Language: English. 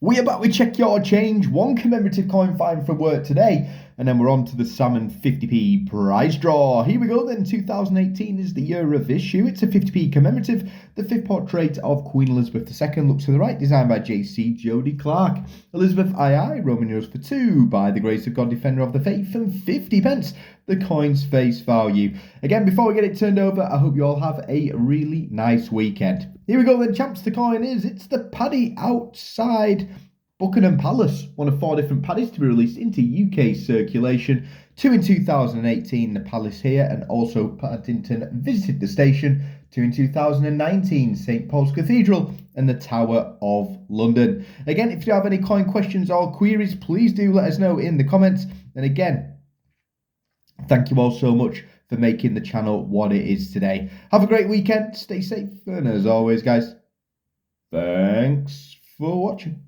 We about to check your change. One commemorative coin find from work today, and then we're on to the Salmon 50p prize draw. Here we go then. 2018 is the year of issue. It's a 50p commemorative. The fifth portrait of Queen Elizabeth II looks to the right, designed by J.C. Jody Clark. Elizabeth II, Roman numerals for 2, by the grace of God, Defender of the Faith, and 50 pence, the coin's face value. Again, before we get it turned over, I hope you all have a really nice weekend. Here we go then, champs. The coin it's the Paddy outside Buckingham Palace, one of 4 different paddies to be released into UK circulation. 2 in 2018, the Palace here, and also Paddington visited the station. 2 in 2019, St Paul's Cathedral and the Tower of London. Again, if you have any coin questions or queries, please do let us know in the comments. And again, thank you all so much for making the channel what it is today. Have a great weekend, stay safe, and as always, guys, thanks for watching.